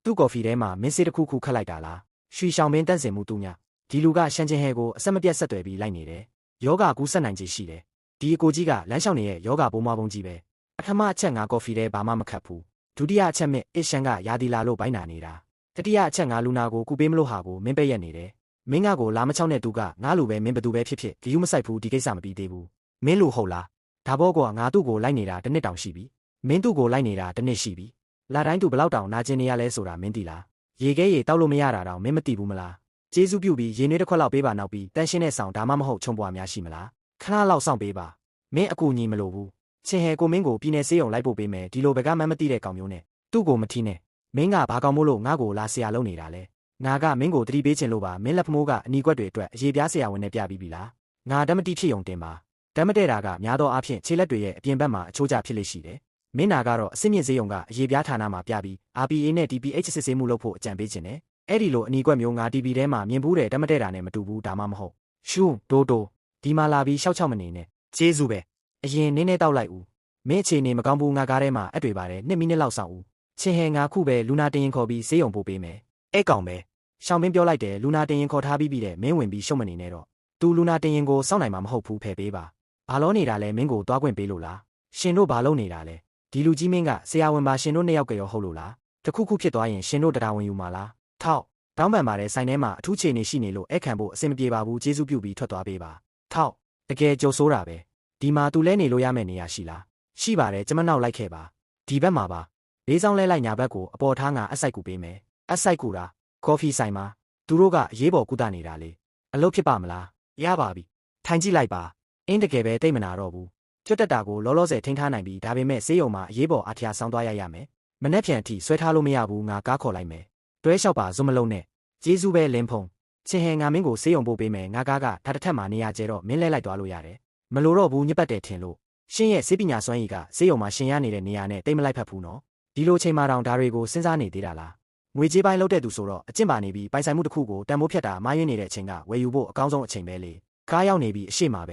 သူ့ကော်ဖီထဲမှာမင်းစေးတစ်ခုခုခတ်လိုက်တာလားရွှေရှောင်ပင်တန့်စင်မှုသူညဒီလူကရှမ်းချင်းဟဲကိုအဆက်မပြတ်ဆက်သွယ်ပြီးလိုက်နေတယ်ယောဂကူးဆက်နိုင်ခြေရှိတယ်ဒီအကိုကြီးကလမ်းလျှောက်နေတဲ့ယောဂပိုးမွားပုံကြီးပဲပထမအချက်ငါကော်ဖီထဲဘာမှမခတ်ဘူးဒုတိယအချက်မြင့်အစ်ရှန်ကယာဒီလာလို့ဘိုင်းနာနေတာတတိယအချက်ငါလူနာကိုကုပေးမလို့ဟာကိုမင်းပဲ့ရက်နေတယ်မင်းကကိုလာမချောင်းတဲ့သူကငါလူပဲမင်းဘသူပဲဖြစ်ဖြစ်ဂယူးမဆိုင်ဘူးဒီကိစ္စမပြီးသေးဘူးမင်းလူဟုတ်လားဒါဘောကငါသူ့ကိုလိုက်နေတာတစ်နှစ်တောင်ရှိပြီမင်းသူ့ကိုလိုက်နေတာတစ်နှစ်ရှိပြီလာတိုင်းသူဘလောက်တောင်နာကျင်နေရလဲဆိုတာမင်းသိလားရေခဲရေတောက်လို့မရတာတောင်မင်းမသိဘူးမလားကျေးဇူးပြုပြီးရေနွေးတစ်ခွက်လောက်ပေးပါနောက်ပြီးတန်းရှင်းတဲ့ဆောင်ဒါမှမဟုတ်ခြုံပွားများရှိမလားခဏလောက်စောင့်ပေးပါမင်းအကူညီမလို့ဘူးချင်းဟဲကိုမင်းကိုပြည်နယ်စေးုံလိုက်ဖို့ပေးမယ်ဒီလိုဘက်ကမှမသိတဲ့ကောင်မျိုးနဲ့သူ့ကိုမထီးနဲ့မင်းကဘာကောင်မို့လို့ငါ့ကိုလာဆရာလုပ်နေတာလဲငါကမင်းကိုတတိပေးချင်လို့ပါမင်းလက်ဖမိုးကအနီကွက်တွေအတွက်အရေးပြားဆရာဝန်နဲ့ပြပြီးပြီလားငါဓမ္မတိဖြစ်ုံတင်ပါဓမ္မတဲ့တာကများသောအားဖြင့်ခြေလက်တွေရဲ့အပြင်ဘက်မှာအချိုးကျဖြစ်လိမ့်ရှိတယ်မင်းနာကတော့အစစ်မြင့်စေးုံကအရေးပြားဌာနမှာပြပြီး RPA နဲ့ DPH စစ်ဆေးမှုလုပ်ဖို့အကြံပေးခြင်းနဲ့အဲ့ဒီလိုအနီကွက်မျိုးငါ TV ထဲမှာမြင်ဘူးတဲ့ဓမ္မတဲ့တာနဲ့မတူဘူးဒါမှမဟုတ်ရှူးဒိုဒီမှာလာပြီးရှောက်ချောက်မနေနဲ့ကျေးဇူးပဲအရင်နင်းနေတောက်လိုက်ဦးမင်းအခြေအနေမကောင်းဘူးငါကားထဲမှာအတွေ့ပါတယ်2မိနစ်လောက်ဆောင်ဦးချင်းဟဲငါခုပဲလူနာတင်ရင်ခေါ်ပြီးဆေးရုံပို့ပေးမယ်အဲ့ကောင်ပဲရှောင်းမင်းပြောလိုက်တယ်လူနာတင်ရင်ခေါ်ထားပြီးတဲ့မင်းဝင်ပြီးရှုံမနေနဲ့တော့သူလူနာတင်ရင်ကိုစောင့်နိုင်မှာမဟုတ်ဘူးဖယ်ပေးပါဘာလို့နေတာလဲမင်းကိုသွားခွင့်ပေးလို့လားရှင်တို့ဘာလို့နေတာလဲဒီလူကြီးမင်းကဆရာဝန်ပါရှင်တို့2ယောက်ကရောဟုတ်လို့လားတခုခုဖြစ်သွားရင်ရှင်တို့တရားဝင်ယူမှာလားထောက်တောင်းပန်ပါတယ်ဆိုင်ထဲမှာအထူးခြေနေရှိနေလို့အခန့်ဖို့အဆင်မပြေပါဘူးကျေးဇူးပြုပြီးထွက်သွားပေးပါထောက်တကယ်ကြိုဆိုးတာပဲဒီမှာသူလဲနေလို့ရမယ့်နေရာရှိလားရှိပါတယ်ကျမနောက်လိုက်ခဲ့ပါဒီဘက်မှာပါလေးဆောင်လဲလိုက်ညာဘက်ကိုအပေါ်ထားငါအဆိုင်ကူပေးမယ်အဆိုင်ကူတာကော်ဖီဆိုင်မှာသူတို့ကအရေးပေါ်ကုသနေတာလေအလုပ်ဖြစ်ပါမလားရပါပြီထိုင်ကြည့်လိုက်ပါအင်းတကယ်ပဲတိတ်မနာတော့ဘူးကျွတ်တက်တာကိုလောလောဆယ်ထိန်းထားနိုင်ပြီးဒါပေမဲ့ဆေးရုံမှာအရေးပေါ်အားထျားဆောင်းသွားရမယ်မနေ့ပြန်အထိဆွဲထားလို့မရဘူးငါကားခေါ်လိုက်မယ်တွဲလျှောက်ပါဇွတ်မလုံးနဲ့ကျေးဇူးပဲလင်းဖုံချင်းဟဲငါမင်းကိုဆေးရုံပို့ပေးမယ်ငါကားကဒါတစ်ထက်မှနေရကျတော့မင်းလဲလိုက်သွားလို့ရတယ်မလို့တော့ဘူးညစ်ပတ်တယ်ထင်လို့ရှင်ရဲ့ဆေးပညာစွမ်းရည်ကဆေးရုံမှာရှင်ရနေတဲ့နေရာနဲ့တိတ်မလိုက်ဖက်ဘူးနော်ဒီလိုချိန်မှတောင်ဒါတွေကိုစဉ်းစားနေသေးတာလားငွေကြေးပိုင်းလုပ်တဲ့သူဆိုတော့အကျင့်ပါနေပြီးပိုင်ဆိုင်မှုတစ်ခုကိုတန်ဖိုးဖြတ်တာမားယွင်းနေတဲ့အချိန်ကဝယ်ယူဖို့အကောင်းဆုံးအချိန်ပဲလေကားရောက်နေပြီးအရှိမှာပဲ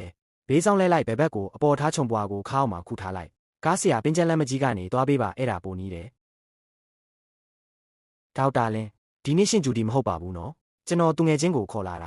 ဘေးဆောင်လဲလိုက်ဘယ်ဘက်ကိုအပေါ်ထားခြုံပွားကိုခါအောင်မှာခုထားလိုက်ကားဆရာပင်ကျန်းလမ်းမကြီးကနေသွားပေးပါအဲ့ဒါပိုနီးတယ်ဒေါက်တာလင်းဒီနေ့ရှင်ဂျူဒီမဟုတ်ပါဘူးနော်ကျွန်တော်သူငယ်ချင်းကိုခေါ်လာတ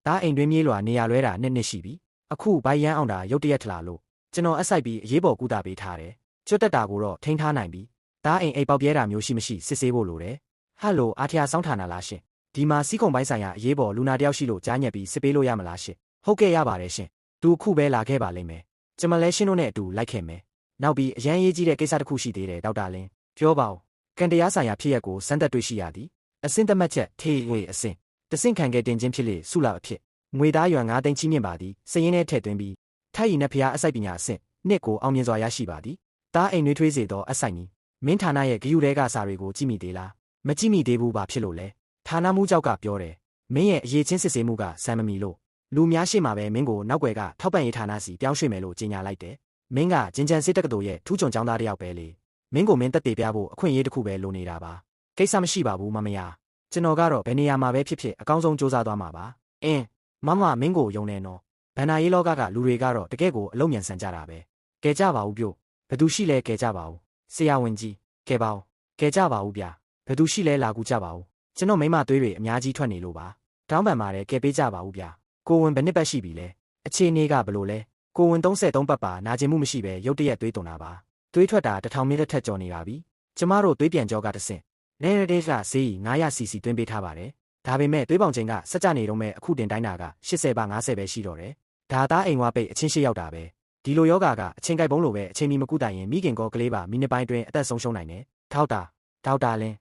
ာဒါအိမ်တွင်းမြေးလွာနေရလွဲတာနှစ်ရှိပြီအခုဘိုင်ရန်အောင်တာရုတ်တရက်ထလာလို့ကျွန်တော်အဆိုင်ပြီးအရေးပေါ်ကုသပေးထားတယ်ကျွတ်တက်တာကိုတော့ထိန်းထားနိုင်ပြီဒါအိမ်အိပ်ပေါက်ပြဲတာမျိုးရှိမရှိစစ်ဆေးဖို့လိုတယ်ဟယ်လိုအားထျားစောင်းဌာနလားရှင်ဒီမှာစီးကုံပိုင်းဆိုင်ရာအရေးပေါ်လူနာတယောက်ရှိလို့ကြားညက်ပြီးစစ်ပေးလို့ရမလားရှင်ဟုတ်ကဲ့ရပါတယ်ရှင်သူအခုပဲလာခဲ့ပါလိမ့်မယ်ကျွန်မလဲရှင်းတို့နဲ့အတူလိုက်ခဲ့မယ်နောက်ပြီးအရန်ရေးကြီးတဲ့ကိစ္စတစ်ခုရှိသေးတယ်ဒေါက်တာလင်းပြောပါဦးကန်တရားဆိုင်ရာဖြစ်ရက်ကိုစမ်းသပ်တွေ့ရှိရသည်အစင်းသက်မှတ်ချက်ထေးဝေအစင်းတဆင့်ခံခဲ့တင်ခြင်းဖြစ်လေစုလာအဖြစ်ငွေသားရွမ်9သိန်းချီးမြှင့်ပါသည်စရင်နဲ့ထည့်သွင်းပြီးထိုက်ရီနဲ့ဖျားအစိုက်ပညာအဆင့်နှစ်ကိုအောင်မြင်စွာရရှိပါသည်တားအိမ်နှွေးထွေးစေသောအဆိုင်နီမင်းဌာနရဲ့ဂရုတဲကစာတွေကိုကြည့်မိသေးလားမကြည့်မိသေးဘူးဘာဖြစ်လို့လဲဌာနမှုကြောက်ကပြောတယ်မင်းရဲ့အရေးချင်းစစ်ဆေးမှုကစမ်းမမီလို့လူများရှိမှပဲမင်းကိုနောက်ွယ်ကထောက်ပံ့ရေးဌာနစီပြောင်းရွှေ့မယ်လို့ကြေညာလိုက်တယ်မင်းကဂျင်ဂျန်စစ်တက္ကသိုလ်ရဲ့ထူးချွန်ကျောင်းသားတစ်ယောက်ပဲလေမင်းကိုမင်းတက်တည်ပြဖို့အခွင့်အရေးတစ်ခုပဲလိုနေတာပါကိစ္စမရှိပါဘူးမမယာကျွန်တော်ကတော့ဘယ်နေရာမှာပဲဖြစ်ဖြစ်အကောင်းဆုံးစူးစမ်းသွားမှာပါအင်းမင်းကိုယုံနေနော်ဗန္နာရေးလောကလူတွေကတော့တကယ့်ကိုအလုံးမြန်ဆန်ကြတာပဲကဲကြပါဦးပြို့ဘသူရှိလဲကဲကြပါဦးဆရာဝန်ကြီးကဲပါဦးကဲကြပါဦးဗျာဘသူရှိလဲလာကူကြပါဦးကျွန်တော်မိမသွေးတွေအများကြီးထွက်နေလို့ပါတောင်းပန်ပါတယ်ကဲပေးကြပါဦးဗျာကိုဝင်ဘယ်နှစ်ပတ်ရှိပြီလဲအခြေအနေကဘလို့လဲကိုဝင်33ပတ်ပါနာကျင်မှုမရှိပဲရုတ်တရက်သွေးတုန်တာပါသွေးထွက်တာ1000မီလီထက်ကျော်နေတာပြီကျမတို့သွေးပြန်ကြောကတဆင့်လဲရတဲ့ကဆေး900cc သွင်းပေးထားပါတယ်ဒါပေမဲ့သွေးပေါင်ချိန်ကစက်ကြနေတော့မဲ့အခုတင်တိုင်းတာက80ပါ90ပဲရှိတော့တယ်ဒါသားအိမ်ဝါပိတ်အချင်းရှိရောက်တာပဲဒီလိုယောဂကအချိန်ကိုက်ပုံးလိုပဲအချိန်မီမကုတိုင်ရင်မိခင်ကောကလေးပါမိနစ်ပိုင်းတွင်အသက်ဆုံးရှုံးနိုင်တယ်ထောက်တာဒေါက်တာလင်း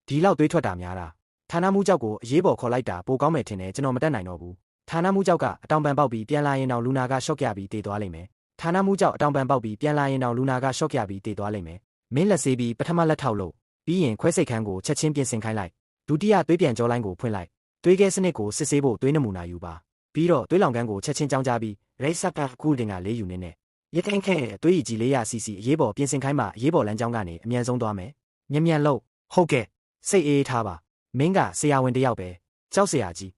ဒီလောက်သွေးထွက်တာများတာဌာနမှုကြောက်ကိုအရေးပေါ်ခေါ်လိုက်တာပိုကောင်းမယ်ထင်တယ်ကျွန်တော်မတက်နိုင်တော့ဘူးဌာနမှုကြောက်ကအတောင်ပန်ပေါက်ပြီးပြန်လာရင်တော့လူနာကရှော့ကြပြီးတည်သွားလိမ့်မယ်ဌာနမှုကြောက်အတောင်ပန်ပေါက်ပြီးပြန်လာရင်တော့လူနာကရှော့ကြပြီးတည်သွားလိမ့်မယ်မင်းလက်ဆေးပြီးပထမလက်ထောက်လို့ပြီးရင်ခွဲစိတ်ခန်းကိုချက်ချင်းပြင်ဆင်ခိုင်းလိုက်ဒုတိယသွေးပြန်ကြောလိုင်းကိုဖွင့်လိုက်သွေးခဲစနစ်ကိုစစ်ဆေးဖို့သွေးနမူနာယူပါပြီးတော့သွေးလောင်ကန်းကိုချက်ချင်းကြောင်းကြပြီးရိတ်ဆပ်ကကူတင်က4ယူနေနဲ့ရခိုင်ခဲသွေးရည်ကြီး 400cc အရေးပေါ်ပြင်ဆင်ခိုင်းမှအရေးပေါ်လမ်းကြောင်းကနေအမြန်ဆုံးသွားမယ်မြန်လို့ဟုတ်ကဲ့စိတ်အေးထားပါမင်းကဆရာဝန်တယောက်ပဲကြောက်ဆရာကြီး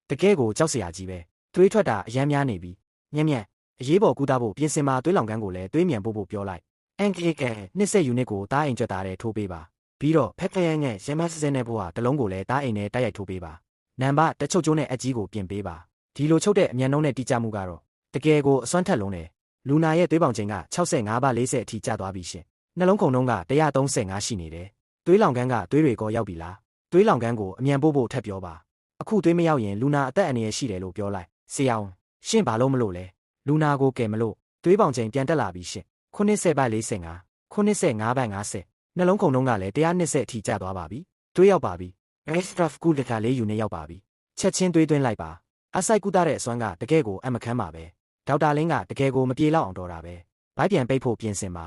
တကယ်ကိုကြောက်ဆရာကြီးပဲသွေးထွက်တာအယမ်းများနေပြီမြန်အရေးပေါ်ကူတာဖို့ပြင်ဆင်မှာသွေးလောင်ကန်းကိုလည်းသွေးမြန်ပို့ပြောလိုက်အန်ကလစ်ကနှစ်ဆက်ယူနစ်ကိုတားအိမ်ကြွတာတဲ့ထိုးပေးပါ ပြီးတော့ဖက်ဖက်ရဲ့ရမတ်စဲနဲ့ဘွားတလုံးကိုလည်းတားအိမ်နဲ့တိုက်ရိုက်ထိုးပေးပါနံပါတ်တချုပ်ကျိုးနဲ့အကြီးကိုပြင်ပေးပါဒီလိုချုပ်တဲ့အမြန်နှုန်းနဲ့တိကျမှုကတော့တကယ်ကိုအစွမ်းထက်လုံးတယ်လူနာရဲ့သွေးပေါင်ချိန်က65 ပါ 40အထိကျသွားပြီရှင်နှလုံးခုန်နှုန်းက135ရှိနေတယ်သွေးလောင်ကန်းကသွေးတွေကောရောက်ပြီလားသွေးလောင်ကန်းကိုအမြန်ပို့ဖို့ထပ်ပြောပါအခုသွေးမရောက်ရင်လူနာအသက်အန္တရာယ်ရှိတယ်လို့ပြောလိုက်ဆရာအောင်ရှင့်ဘာလို့မလို့လဲလူနာကိုကယ်မလို့သွေးပေါင်ချိန်ပြန်တက်လာပြီရှင်90 ပါ 45 95 ပါ 50နှလုံးခုန်နှုန်းကလည်း120အထိကျသွားပါပြီသွေးရောက်ပါပြီ extra ကူတခါလေးယူနေရောက်ပါပြီချက်ချင်းသွေးသွင်းလိုက်ပါအဆိုင်ကူတာတဲ့အစွမ်းကတကယ်ကိုအမခမ်းပါပဲဒေါက်တာလင်းကတကယ်ကိုမပြေလောက်အောင်တော်တာပဲဘိုက်ပြန်ပိတ်ဖို့ပြင်ဆင်ပါ